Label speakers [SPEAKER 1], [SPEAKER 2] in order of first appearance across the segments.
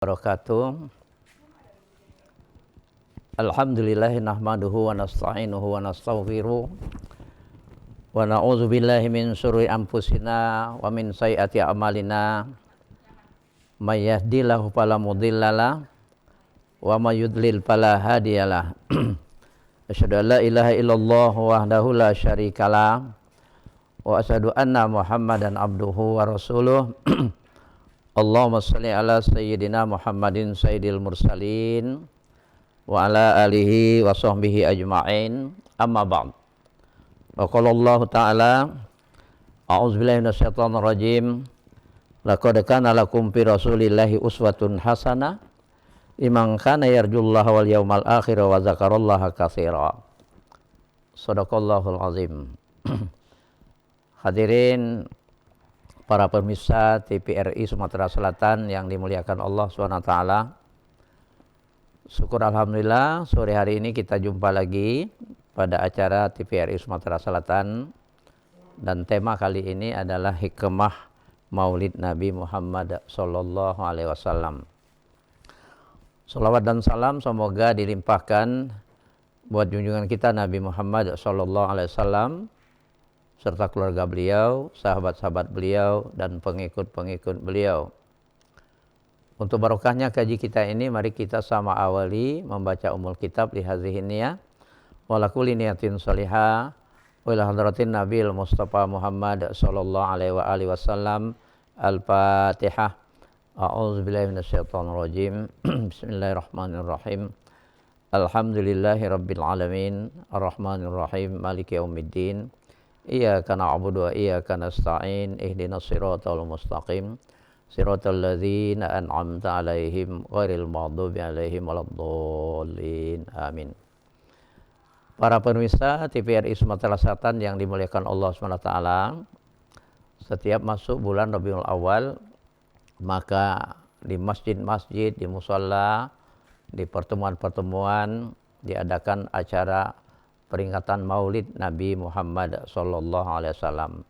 [SPEAKER 1] Wabarakatuh. Alhamdulillah nahmaduhu wa nasta'inuhu wa nastaghfiruh wa na'udzu billahi min syururi anfusina wa min sayyiati a'malina may yahdihillahu fala mudhillalah wa may yudlil fala hadiyalah. Asyhadu an la ilaha illallah wahdahu la syarikalah wa asyhadu anna Muhammadan abduhu wa rasuluh. Allahumma shalli ala sayyidina Muhammadin sayyidil mursalin wa ala alihi wa sahbihi ajma'in, amma ba'd. Wa qala Allah ta'ala, a'udzubillahi minasyaitonir rajim, laqad kana lakum fi rasulillahi uswatun hasanah liman kana yarjullaha wal yawmal akhir wa dzakarallaha katsira. Shadaqallahul azim. Hadirin para pemirsa TVRI Sumatera Selatan yang dimuliakan Allah SWT. Syukur alhamdulillah sore hari ini kita jumpa lagi pada acara TVRI Sumatera Selatan, dan tema kali ini adalah hikmah Maulid Nabi Muhammad sallallahu alaihi wasallam. Salawat dan salam semoga dilimpahkan buat junjungan kita Nabi Muhammad sallallahu alaihi wasallam serta keluarga beliau, sahabat-sahabat beliau, dan pengikut-pengikut beliau. Untuk barokahnya kaji kita ini, mari kita sama awali membaca umul kitab li hadhihi niyah wa la kulli niyatin shalihah wa ila hadratin Nabil Mustafa Muhammad sallallahu alaihi wa alihi wasallam. Al-Fatihah. A'udzubillahi minasyaitonir rajim. Bismillahirrahmanirrahim. Alhamdulillahi rabbil alamin, arrahmanir rahim, maliki yaumiddin. Iyyaka na'budu wa iyyaka nasta'in, ihdinas siratal mustaqim, siratal ladzina an'amta 'alaihim ghairil maghdubi 'alaihim waladdallin. Amin. Para pemirsa TVRI Sumatera Selatan yang dimuliakan Allah SWT, setiap masuk bulan Rabiul Awal, maka di masjid-masjid, di mushola, di pertemuan-pertemuan diadakan acara peringatan Maulid Nabi Muhammad sallallahu alaihi wasallam,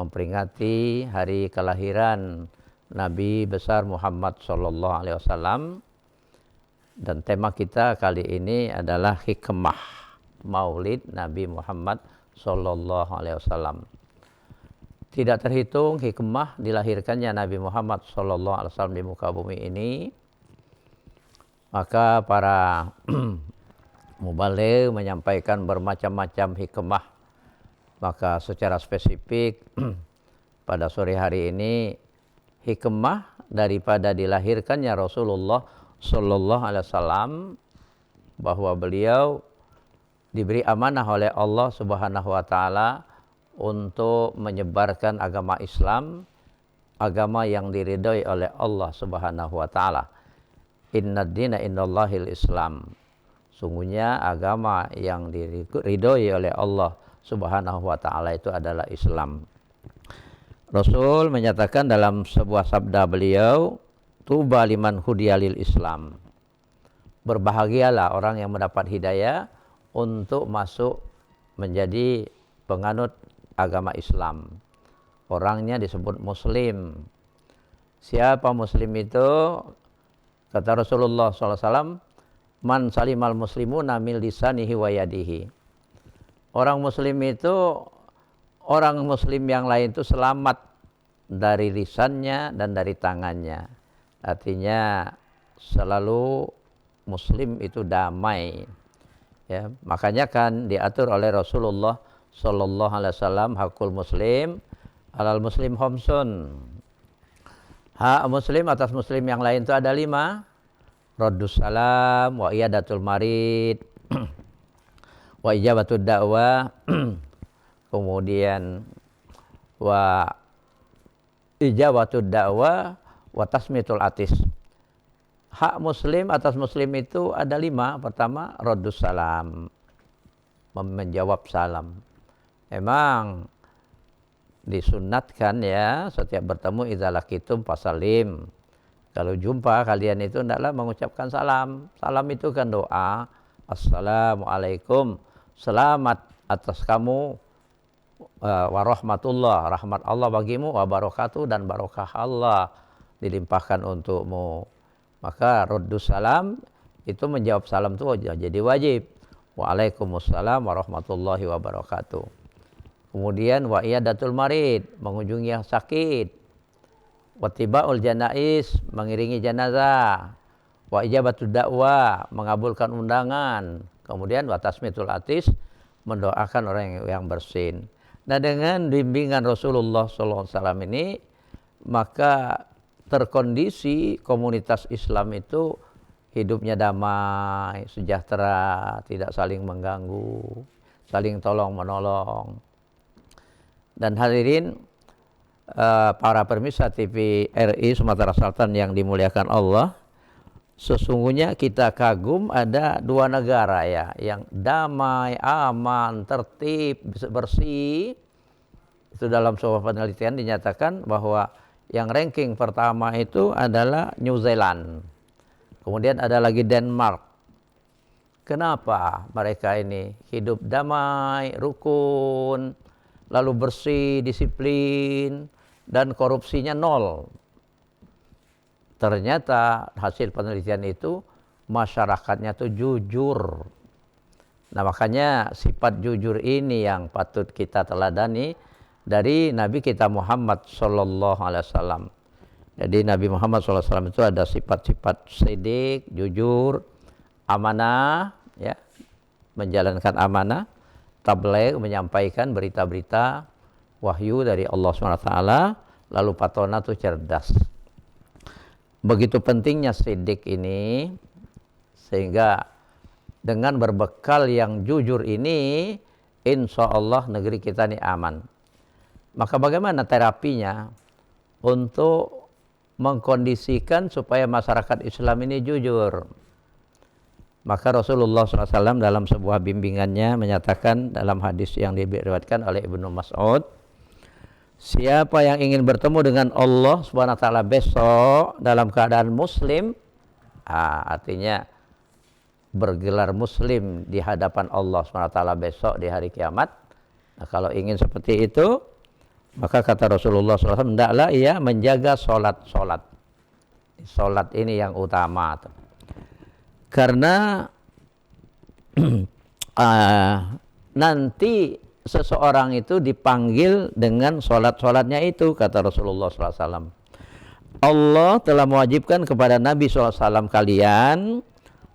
[SPEAKER 1] memperingati hari kelahiran Nabi besar Muhammad sallallahu alaihi wasallam. Dan tema kita kali ini adalah hikmah Maulid Nabi Muhammad sallallahu alaihi wasallam. Tidak terhitung hikmah dilahirkannya Nabi Muhammad sallallahu alaihi wasallam di muka bumi ini. Maka para mubaligh menyampaikan bermacam-macam hikmah. Maka secara spesifik pada sore hari ini, hikmah daripada dilahirkannya Rasulullah sallallahu alaihi wasallam, bahwa beliau diberi amanah oleh Allah Subhanahu wa taala untuk menyebarkan agama Islam, agama yang diridhoi oleh Allah Subhanahu wa taala. Innad dina indallahil Islam. Sungguhnya agama yang diridhoi oleh Allah Subhanahu wa taala itu adalah Islam. Rasul menyatakan dalam sebuah sabda beliau, tuba liman hudiyalil Islam. Berbahagialah orang yang mendapat hidayah untuk masuk menjadi penganut agama Islam. Orangnya disebut muslim. Siapa muslim itu? Kata Rasulullah SAW, man salimal muslimuna min lisanihi wa yadihi. Orang muslim itu, orang muslim yang lain itu selamat dari lisannya dan dari tangannya. Artinya selalu muslim itu damai. Ya, makanya kan diatur oleh Rasulullah sallallahu alaihi wasallam, hakul muslim alal muslim khamsun. Hak muslim atas muslim yang lain itu ada 5. Raddus salam wa iyadatul marid wa ijabatud da'wah kemudian wa ijabatud da'wah wa tasmitul atis. Hak muslim atas muslim itu ada 5. Pertama, raddus salam, menjawab salam. Memang disunatkan ya, setiap bertemu idza laqitum fasalim. Kalau jumpa kalian itu hendaklah mengucapkan salam. Salam itu kan doa. Assalamualaikum, selamat atas kamu, warahmatullah, rahmat Allah bagimu, wabarakatuh, dan barokah Allah dilimpahkan untukmu. Maka raddus salam itu menjawab salam itu jadi wajib. Waalaikumsalam warahmatullahi wabarakatuh. Kemudian wa iyadatul marid, mengunjungi yang sakit. Wattibaul janais, mengiringi jenazah. Wa ijabatud dakwah, mengabulkan undangan. Kemudian wa tasmitul atis, mendoakan orang yang bersin. Nah, dengan bimbingan Rasulullah SAW ini, maka terkondisi komunitas Islam itu hidupnya damai, sejahtera, tidak saling mengganggu, saling tolong menolong. Dan hadirin para pemirsa TVRI Sumatera Selatan yang dimuliakan Allah, sesungguhnya kita kagum ada dua negara ya yang damai, aman, tertib, bersih. Itu dalam sebuah penelitian dinyatakan bahwa yang ranking pertama itu adalah New Zealand. Kemudian ada lagi Denmark. Kenapa mereka ini hidup damai, rukun, lalu bersih, disiplin, dan korupsinya nol? Ternyata hasil penelitian itu masyarakatnya tuh jujur. Nah, makanya sifat jujur ini yang patut kita teladani dari Nabi kita Muhammad sallallahu alaihi wasallam. Jadi Nabi Muhammad SAW itu ada sifat-sifat sidik, jujur, amanah, ya, menjalankan amanah, tabligh, menyampaikan berita-berita wahyu dari Allah SWT, lalu patona itu cerdas. Begitu pentingnya sidik ini, sehingga dengan berbekal yang jujur ini, insya Allah negeri kita ini aman. Maka bagaimana terapinya untuk mengkondisikan supaya masyarakat Islam ini jujur? Maka Rasulullah SAW dalam sebuah bimbingannya menyatakan dalam hadis yang diriwayatkan oleh Ibnu Mas'ud, siapa yang ingin bertemu dengan Allah Subhanahu wa taala besok dalam keadaan muslim, artinya bergelar muslim di hadapan Allah Subhanahu wa taala besok di hari kiamat. Nah, kalau ingin seperti itu, maka kata Rasulullah SAW, hendaklah ia menjaga sholat. Sholat ini yang utama. Karena nanti seseorang itu dipanggil dengan sholat-sholatnya itu, kata Rasulullah SAW. Allah telah mewajibkan kepada Nabi SAW kalian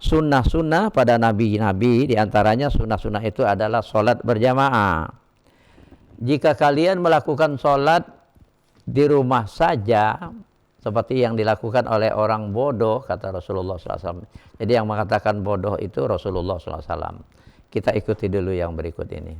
[SPEAKER 1] sunnah-sunnah pada nabi-nabi, diantaranya sunnah-sunnah itu adalah sholat berjamaah. Jika kalian melakukan sholat di rumah saja, seperti yang dilakukan oleh orang bodoh, kata Rasulullah SAW. Jadi yang mengatakan bodoh itu Rasulullah SAW. Kita ikuti dulu yang berikut ini.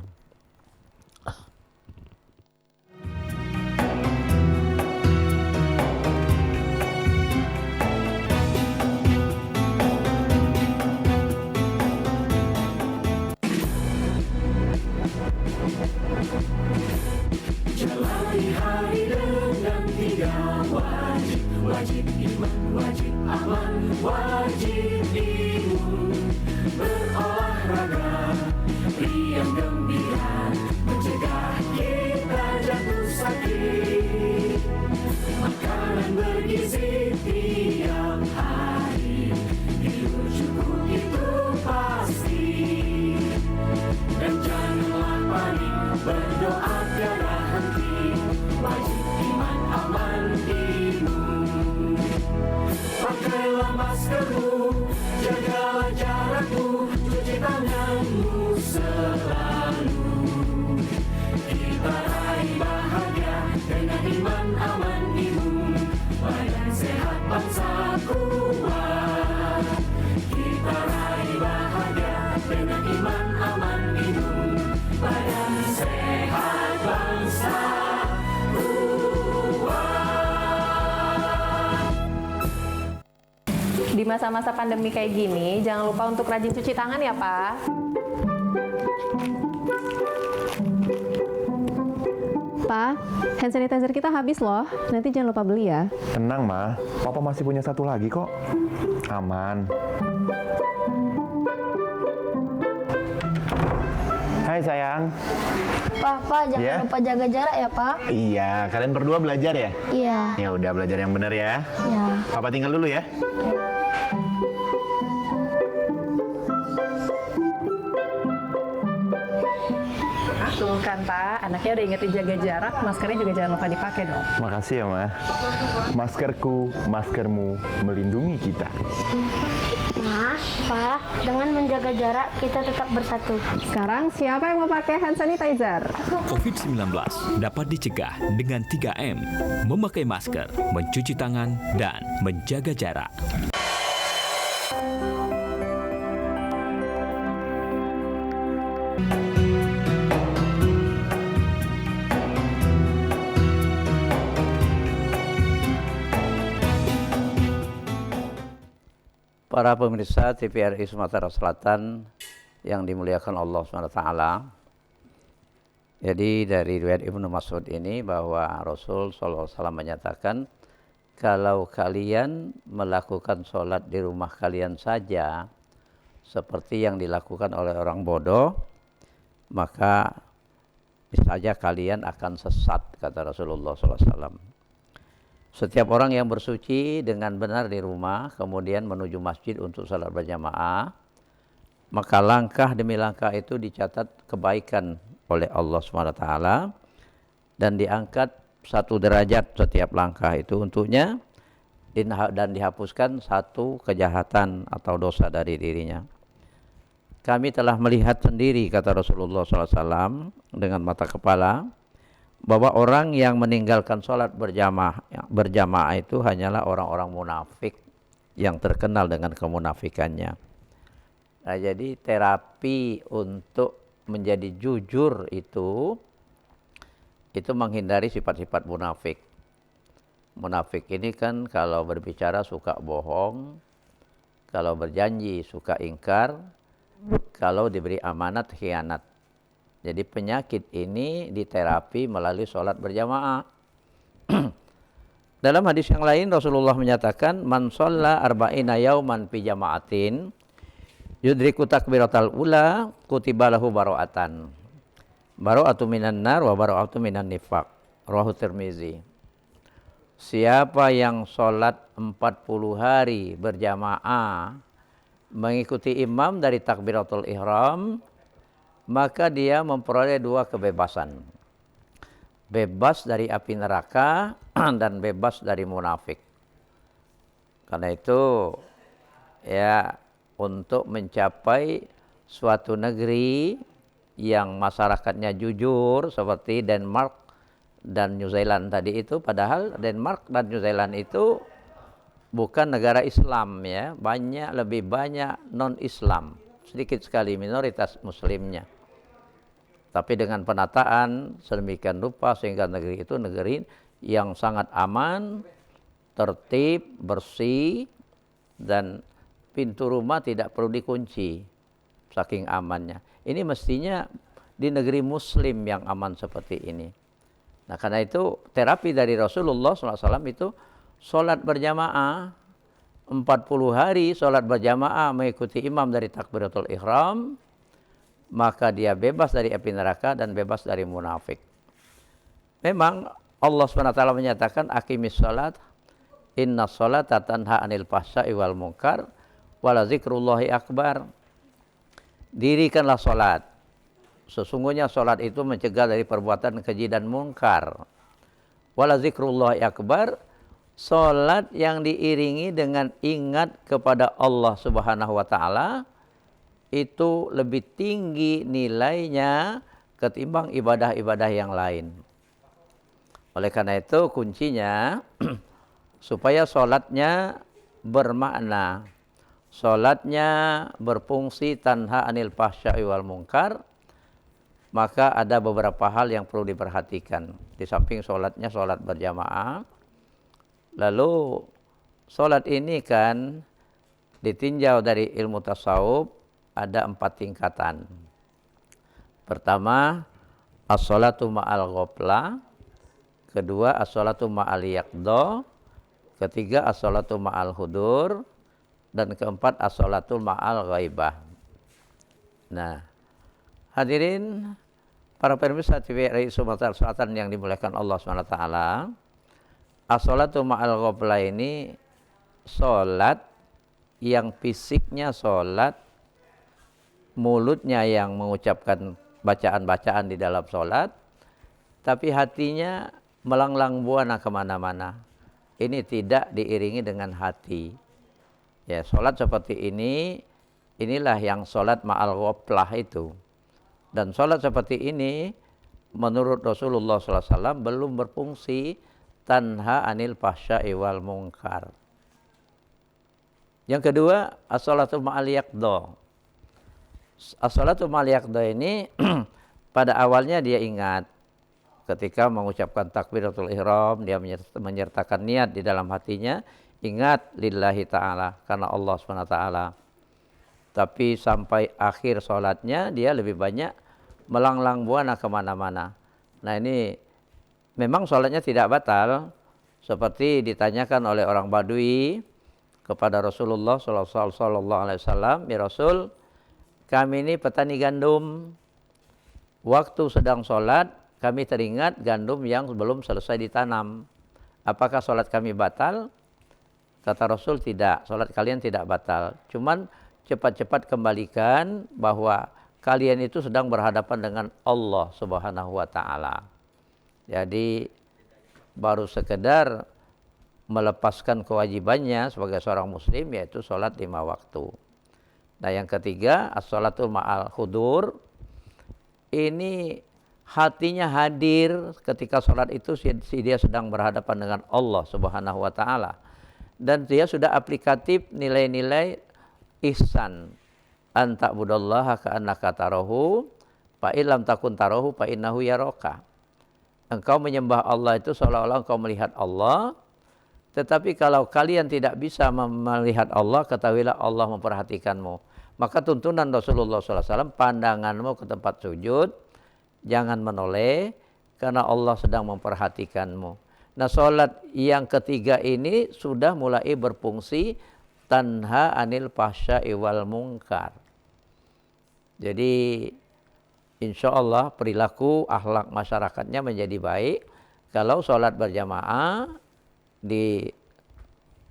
[SPEAKER 2] Jalani hari dengan tiga wajib, wajib iman, wajib aman, wajib imun. Berolahraga, riang gembira, mencegah kita jatuh sakit. Makanan bergizi tiap hari, tidur cukup itu pasti. Dan janganlah panik, berdoa tiada henti, wajib iman aman imun. Pakailah maskermu, jagalah jarakmu, cuci tanganmu selalu. Kita raih bahagia dengan iman aman imun, badan sehat bangsa kuat. Kita raih bahagia dengan iman aman imun, badan sehat bangsa kuat.
[SPEAKER 3] Di masa-masa pandemi kayak gini, jangan lupa untuk rajin cuci tangan ya, Pak. Pak, hand sanitizer kita habis loh. Nanti jangan lupa beli ya.
[SPEAKER 4] Tenang, Ma. Papa masih punya satu lagi kok. Aman. Hai sayang.
[SPEAKER 5] Pak, jangan
[SPEAKER 4] Ya?
[SPEAKER 5] lupa jaga jarak ya, Pak.
[SPEAKER 4] Iya, kalian berdua belajar ya?
[SPEAKER 5] Iya.
[SPEAKER 4] Ya udah belajar yang benar ya.
[SPEAKER 5] Iya.
[SPEAKER 4] Papa tinggal dulu ya.
[SPEAKER 3] Tuh kan Pak, anaknya udah ingetin jaga jarak, maskernya juga jangan lupa dipakai dong.
[SPEAKER 4] Makasih ya, Ma. Maskerku, maskermu melindungi kita.
[SPEAKER 5] Ma, Pa, dengan menjaga jarak kita tetap bersatu.
[SPEAKER 3] Sekarang siapa yang mau pakai hand sanitizer?
[SPEAKER 6] COVID-19 dapat dicegah dengan 3M, memakai masker, mencuci tangan, dan menjaga jarak.
[SPEAKER 1] Para pemirsa TVRI Sumatera Selatan yang dimuliakan Allah SWT. Jadi dari riwayat Ibnu Mas'ud ini bahwa Rasul SAW menyatakan, kalau kalian melakukan sholat di rumah kalian saja seperti yang dilakukan oleh orang bodoh, maka saja kalian akan sesat, kata Rasulullah SAW. Setiap orang yang bersuci dengan benar di rumah, kemudian menuju masjid untuk salat berjamaah, maka langkah demi langkah itu dicatat kebaikan oleh Allah SWT dan diangkat 1 derajat setiap langkah itu untuknya dan dihapuskan 1 kejahatan atau dosa dari dirinya. Kami telah melihat sendiri, kata Rasulullah SAW dengan mata kepala, bahwa orang yang meninggalkan sholat berjamaah itu hanyalah orang-orang munafik yang terkenal dengan kemunafikannya. Nah, jadi terapi untuk menjadi jujur itu menghindari sifat-sifat munafik. Munafik ini kan kalau berbicara suka bohong, kalau berjanji suka ingkar, kalau diberi amanat khianat. Jadi penyakit ini diterapi melalui sholat berjamaah. Dalam hadis yang lain Rasulullah menyatakan, man sholla arba'ina yauman fi jama'atin yudriku takbiratal ula kutiba lahu bara'atan. Bara'atu minan nar wa bara'atu minan nifaq. Rawahu Tirmizi. Siapa yang sholat 40 hari berjamaah mengikuti imam dari takbiratul ihram, maka dia memperoleh 2 kebebasan. Bebas dari api neraka dan bebas dari munafik. Karena itu ya, untuk mencapai suatu negeri yang masyarakatnya jujur seperti Denmark dan New Zealand tadi itu, padahal Denmark dan New Zealand itu bukan negara Islam ya, lebih banyak non-Islam, sedikit sekali minoritas muslimnya. Tapi dengan penataan sedemikian rupa sehingga negeri itu negeri yang sangat aman, tertib, bersih, dan pintu rumah tidak perlu dikunci, saking amannya. Ini mestinya di negeri muslim yang aman seperti ini. Nah, karena itu terapi dari Rasulullah SAW itu sholat berjamaah, 40 hari sholat berjamaah mengikuti imam dari takbiratul ihram, maka dia bebas dari api neraka dan bebas dari munafik. Memang Allah SWT menyatakan, aqimis sholat, inna sholata tanha anil fahsya'i wal munkar, wala zikrullahi akbar. Dirikanlah sholat. Sesungguhnya sholat itu mencegah dari perbuatan keji dan munkar. Wala zikrullahi akbar, sholat yang diiringi dengan ingat kepada Allah Subhanahu wa Ta'ala itu lebih tinggi nilainya ketimbang ibadah-ibadah yang lain. Oleh karena itu kuncinya supaya sholatnya bermakna, sholatnya berfungsi tanha anil fahsya'i wal munkar, maka ada beberapa hal yang perlu diperhatikan. Di samping sholatnya sholat berjamaah, lalu sholat ini kan ditinjau dari ilmu tasawuf, ada 4 tingkatan. Pertama, as-sholatu ma'al ghaflah. Kedua, as-sholatu ma'al yaqdha. Ketiga, as-sholatu ma'al hudur. Dan keempat, as-sholatu ma'al ghaibah. Nah, hadirin para pemirsa TVRI Sumatera Selatan yang dimuliakan Allah SWT, as-sholatu ma'al ghaflah ini sholat yang fisiknya sholat, mulutnya yang mengucapkan bacaan-bacaan di dalam sholat, tapi hatinya melanglang buana kemana-mana. Ini tidak diiringi dengan hati. Ya, sholat seperti ini, inilah yang sholat ma'al ghaflah itu. Dan sholat seperti ini, menurut Rasulullah SAW belum berfungsi tanha anil fahsya'i wal munkar. Yang kedua, as-sholatu ma'al yaqdha. As-sholatu ma'al yaqdha ini pada awalnya dia ingat ketika mengucapkan takbiratul ihram, dia menyertakan niat di dalam hatinya, ingat lillahi ta'ala, karena Allah SWT. Tapi sampai akhir sholatnya dia lebih banyak melanglang buana kemana-mana. Nah ini memang sholatnya tidak batal, seperti ditanyakan oleh orang Badui kepada Rasulullah SAW, ya Rasul, kami ini petani gandum, waktu sedang sholat kami teringat gandum yang belum selesai ditanam. Apakah sholat kami batal? Kata Rasul, tidak, sholat kalian tidak batal. Cuman cepat-cepat kembalikan bahwa kalian itu sedang berhadapan dengan Allah Subhanahu wa Ta'ala. Jadi baru sekedar melepaskan kewajibannya sebagai seorang muslim, yaitu sholat 5 waktu. Nah yang ketiga, as-sholatu ma'al hudur. Ini hatinya hadir ketika sholat itu, dia sedang berhadapan dengan Allah Subhanahu wa Ta'ala. Dan dia sudah aplikatif nilai-nilai ihsan. An ta'budallaha ka'annaka tarahu, fa illam takun tarahu fa innahu yaraka. Engkau menyembah Allah itu seolah-olah engkau melihat Allah. Tetapi kalau kalian tidak bisa melihat Allah, ketahuilah Allah memperhatikanmu. Maka tuntunan Rasulullah SAW, pandanganmu ke tempat sujud, jangan menoleh, karena Allah sedang memperhatikanmu. Nah sholat yang ketiga ini sudah mulai berfungsi tanha anil fahsya'i wal munkar. Jadi insya Allah perilaku akhlak masyarakatnya menjadi baik kalau sholat berjamaah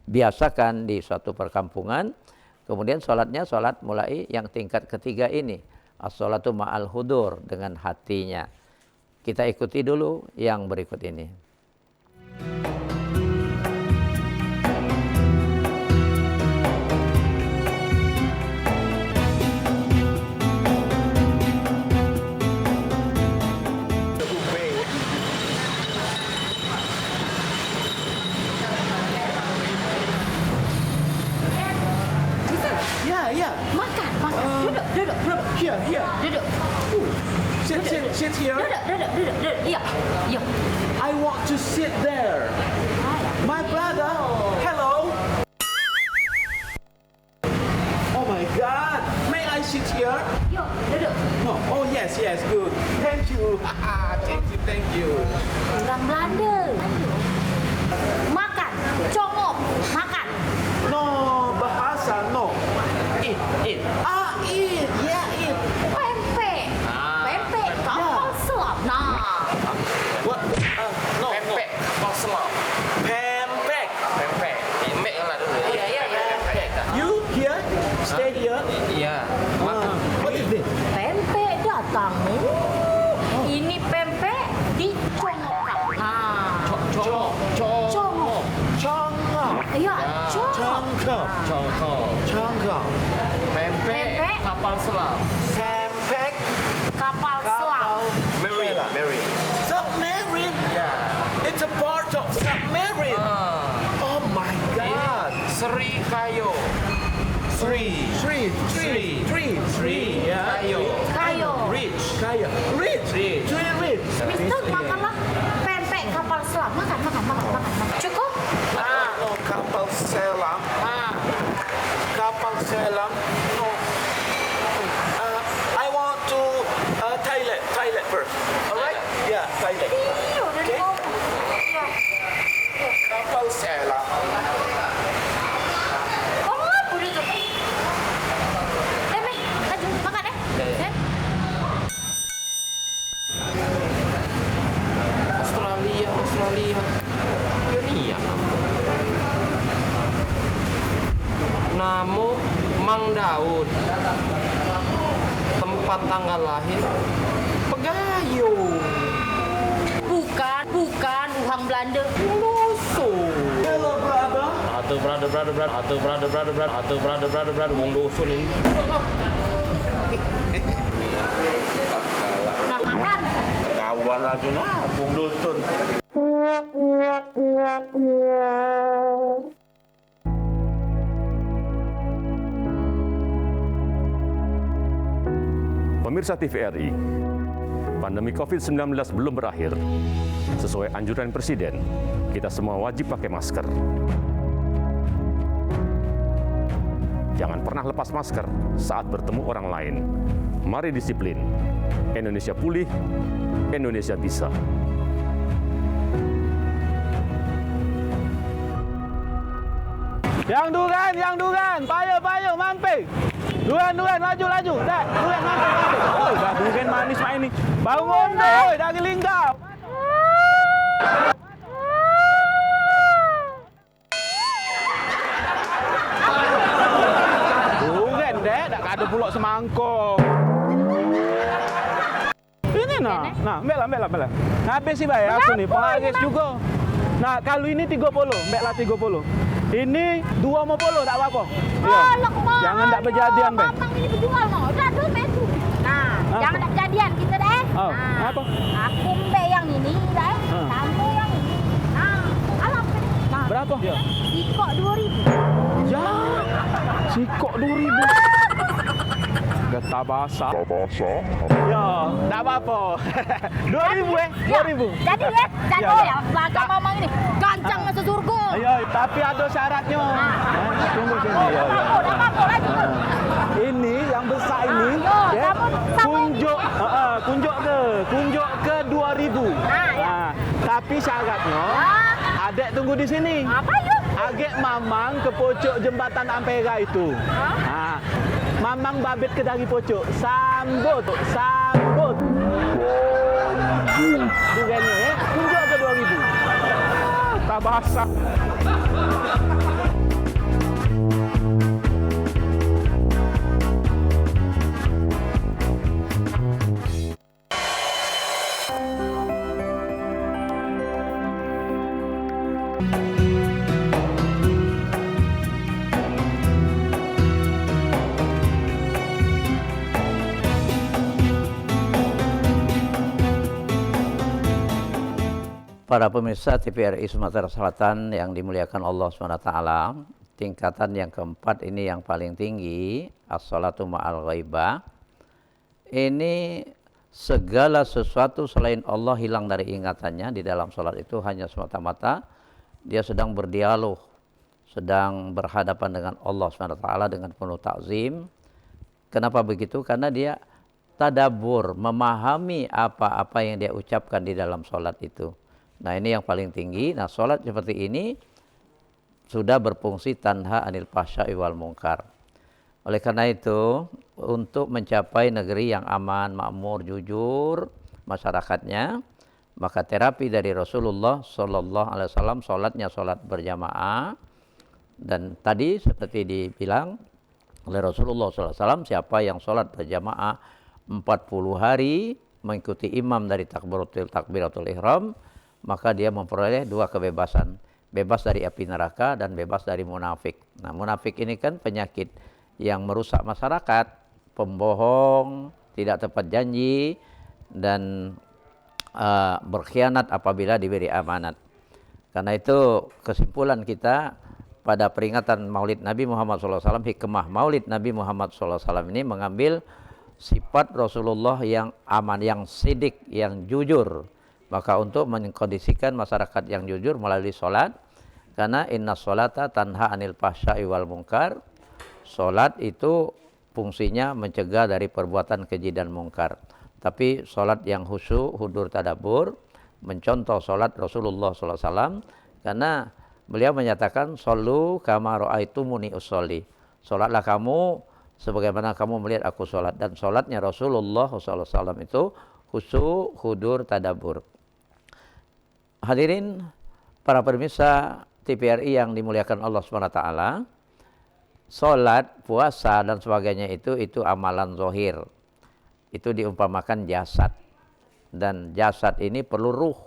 [SPEAKER 1] dibiasakan di suatu perkampungan. Kemudian sholatnya sholat mulai yang tingkat ketiga ini, as-sholatu ma'al hudur, dengan hatinya. Kita ikuti dulu yang berikut ini.
[SPEAKER 7] Sit here.
[SPEAKER 3] Duduk. Iya.
[SPEAKER 7] I want to sit there. My brother. Hello. Oh my God. May I sit here?
[SPEAKER 3] Yuk, duduk.
[SPEAKER 7] No. Oh yes, good. Thank you. Thank you.
[SPEAKER 3] Orang Belanda. Makan. Congop. Makan.
[SPEAKER 7] No, bahasa no. Eat. Eat. Yeah, eat.
[SPEAKER 3] Pempek. Pempek. Kapal selam. Nah.
[SPEAKER 7] What? No.
[SPEAKER 8] Pempek, kapal selam.
[SPEAKER 7] Pempek.
[SPEAKER 8] Pempek. Pempek lah dulu.
[SPEAKER 3] Iya.
[SPEAKER 7] You here? Stay here.
[SPEAKER 8] Iya.
[SPEAKER 7] What is this?
[SPEAKER 3] Pempek datang. Ini pempek dicongokkan. Nah.
[SPEAKER 7] Congok.
[SPEAKER 3] Iya, congok.
[SPEAKER 7] Congok.
[SPEAKER 8] Pempek,
[SPEAKER 3] Pempek.
[SPEAKER 8] kapal selam.
[SPEAKER 7] Pempek.
[SPEAKER 3] Kapal selam.
[SPEAKER 8] Marine.
[SPEAKER 7] Submarine.
[SPEAKER 8] Yeah.
[SPEAKER 7] It's a part of submarine. Oh my God.
[SPEAKER 8] Sri Kayo.
[SPEAKER 7] Three. Yeah.
[SPEAKER 3] Kayo.
[SPEAKER 7] Rich. Rich.
[SPEAKER 3] Mister, makanlah pempek kapal selam. Makan. Cukup?
[SPEAKER 7] No, kapal selam. Kapal selam. No. I want to toilet first. Alright? Yeah, toilet.
[SPEAKER 3] Iya, udah ngomong. Iya.
[SPEAKER 7] Kapal selam.
[SPEAKER 3] Ngomong apa dia tuh? Mei, lanjut makan ya.
[SPEAKER 8] Australia. Dunia. Namun Mang Daud. Tempat tanggal lahir Pegayung.
[SPEAKER 5] Bukan orang Belanda.
[SPEAKER 7] Hello, brother.
[SPEAKER 8] Wong dusun ini.
[SPEAKER 5] Nah, makan.
[SPEAKER 7] Kawan lagi nah, Bung Dusun.
[SPEAKER 9] Pemirsa TVRI, pandemi COVID-19 belum berakhir. Sesuai anjuran Presiden, kita semua wajib pakai masker. Jangan pernah lepas masker saat bertemu orang lain. Mari disiplin. Indonesia pulih, Indonesia bisa.
[SPEAKER 7] Yang duran, payo, mampir. Duran, laju. Dah, duran mampir. Oh, dah duran manis main ni. Bangun doi dari linggau. Duran dek, dak ada pulak semangkuk. Ini nah, ambil lah. Habis sih bayar aku ni, penglaris juga. Nah, kalau ini 30, ambil 30. Ini 20 tak apa-apa. Ya. Jangan tak berjadian, Bang.
[SPEAKER 5] Mamang ini berjual no. Dah tu betul. Nah, jangan tak jadian kita deh.
[SPEAKER 7] Oh,
[SPEAKER 5] Nah,
[SPEAKER 7] apa?
[SPEAKER 5] Aku mbak yang ini deh. Kamu yang ini. Nah, alam. Nah,
[SPEAKER 7] Berapa? Ya.
[SPEAKER 5] Sikok 2.000.
[SPEAKER 7] Ya. Sikok 2.000. Getah basah. Ya, tak apa-apa. 2.000 2.000.
[SPEAKER 5] Jadi ya, jatuh ya. Belakang mamang ini. Gancang masuk surga.
[SPEAKER 7] Ya, tapi ada syaratnya. Tunggu sini.
[SPEAKER 5] Oh, dah apa-apa lagi.
[SPEAKER 7] Ini yang besar ini,
[SPEAKER 5] ya, kamu sama
[SPEAKER 7] kunjuk ke 2.000.
[SPEAKER 5] Ya.
[SPEAKER 7] Tapi syaratnya, adek tunggu di sini.
[SPEAKER 5] Apa yuk?
[SPEAKER 7] Agek mamang ke pojok jembatan Ampera itu. Mamang babit ke dari pojok. Sambut. Durennya ya, kunjuk ke 2.000. Tak basah.
[SPEAKER 1] Para pemirsa TVRI Sumatera Selatan yang dimuliakan Allah SWT, tingkatan yang keempat ini yang paling tinggi, as-salatu ma'al ghaibah. Ini segala sesuatu selain Allah hilang dari ingatannya. Di dalam salat itu hanya semata-mata dia sedang berdialog, sedang berhadapan dengan Allah SWT dengan penuh takzim. Kenapa begitu? Karena dia tadabbur, memahami apa-apa yang dia ucapkan di dalam salat itu. Nah, ini yang paling tinggi. Nah, sholat seperti ini sudah berfungsi tanha anil fahsya'i wal munkar. Oleh karena itu, untuk mencapai negeri yang aman, makmur, jujur masyarakatnya, maka terapi dari Rasulullah Sallallahu Alaihi Wasallam sholatnya sholat berjamaah. Dan tadi seperti dibilang oleh Rasulullah Sallallahu Alaihi Wasallam, siapa yang sholat berjamaah 40 hari mengikuti imam dari takbiratul ihram, maka dia memperoleh dua kebebasan. Bebas dari api neraka dan bebas dari munafik. Nah, munafik ini kan penyakit yang merusak masyarakat, pembohong, tidak tepat janji, dan berkhianat apabila diberi amanat. Karena itu kesimpulan kita pada peringatan Maulid Nabi Muhammad SAW, hikmah Maulid Nabi Muhammad SAW ini mengambil sifat Rasulullah yang aman, yang sidik, yang jujur. Maka untuk mengkondisikan masyarakat yang jujur melalui sholat, karena inna sholata tanha anil fahsya'i wal munkar, sholat itu fungsinya mencegah dari perbuatan keji dan mungkar. Tapi sholat yang khusyuk, hudur tadabbur, mencontoh sholat Rasulullah SAW, karena beliau menyatakan, shollu kama ra'aitumuni usolli. Sholatlah kamu sebagaimana kamu melihat aku sholat. Dan sholatnya Rasulullah SAW itu khusyuk, hudur, tadabbur. Hadirin para pemirsa TVRI yang dimuliakan Allah SWT, Sholat, puasa dan sebagainya itu amalan zohir. Itu diumpamakan jasad. Dan jasad ini perlu ruh.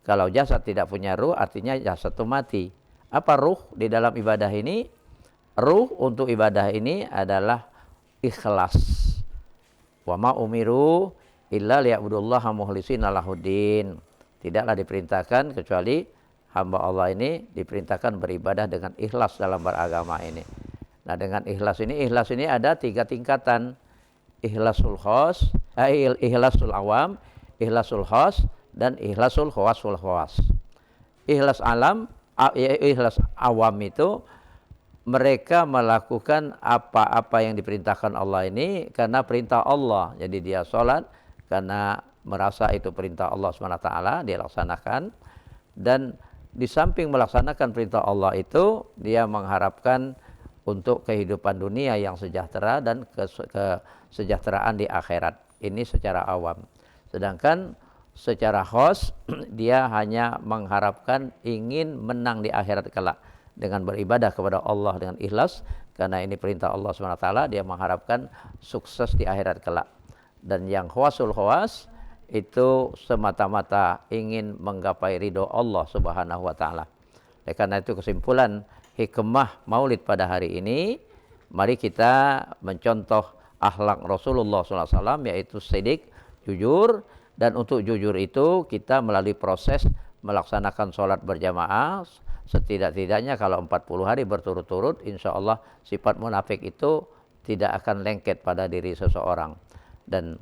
[SPEAKER 1] Kalau jasad tidak punya ruh, artinya jasad itu mati. Apa ruh di dalam ibadah ini? Ruh untuk ibadah ini adalah ikhlas. Wa ma umiru illa liya'budullaha mukhlishina lahuddin. Tidaklah diperintahkan kecuali hamba Allah ini diperintahkan beribadah dengan ikhlas dalam beragama ini. Nah, dengan ikhlas ini ada 3 tingkatan. Ikhlasul khas, ikhlasul awam, ikhlasul khas, dan ikhlasul khawasul khawas. Ikhlas awam itu mereka melakukan apa-apa yang diperintahkan Allah ini karena perintah Allah. Jadi dia sholat karena merasa itu perintah Allah SWT, dia laksanakan. Dan di samping melaksanakan perintah Allah itu, dia mengharapkan untuk kehidupan dunia yang sejahtera dan kesejahteraan di akhirat. Ini secara awam. Sedangkan secara khas, dia hanya mengharapkan ingin menang di akhirat kelak dengan beribadah kepada Allah dengan ikhlas, karena ini perintah Allah SWT, dia mengharapkan sukses di akhirat kelak. Dan yang khawasul khawas itu semata-mata ingin menggapai ridho Allah Subhanahu wa taala. Karena itu kesimpulan hikmah Maulid pada hari ini, mari kita mencontoh akhlak Rasulullah SAW, yaitu sidik, jujur. Dan untuk jujur itu kita melalui proses melaksanakan sholat berjamaah setidak-tidaknya kalau 40 hari berturut-turut, insya Allah sifat munafik itu tidak akan lengket pada diri seseorang. Dan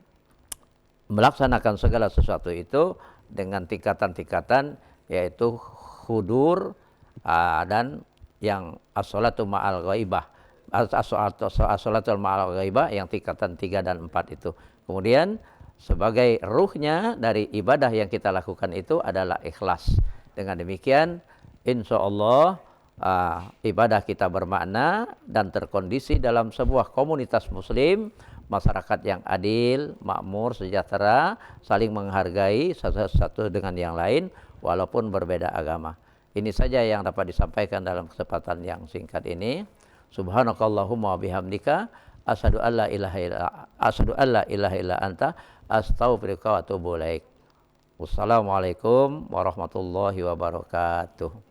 [SPEAKER 1] melaksanakan segala sesuatu itu dengan tingkatan-tingkatan, yaitu khudur dan yang as-sholatu ma'al ghaibah, as-sholatu ma'al ghaibah yang tingkatan 3 dan 4 itu. Kemudian sebagai ruhnya dari ibadah yang kita lakukan itu adalah ikhlas. Dengan demikian insya Allah ibadah kita bermakna dan terkondisi dalam sebuah komunitas muslim, masyarakat yang adil, makmur, sejahtera, saling menghargai satu dengan yang lain walaupun berbeda agama. Ini saja yang dapat disampaikan dalam kesempatan yang singkat ini. Subhanakallahumma wa bihamdika asyhadu an la ilaha illa anta astaghfiruka wa atubu ilaik. Wassalamualaikum warahmatullahi wabarakatuh.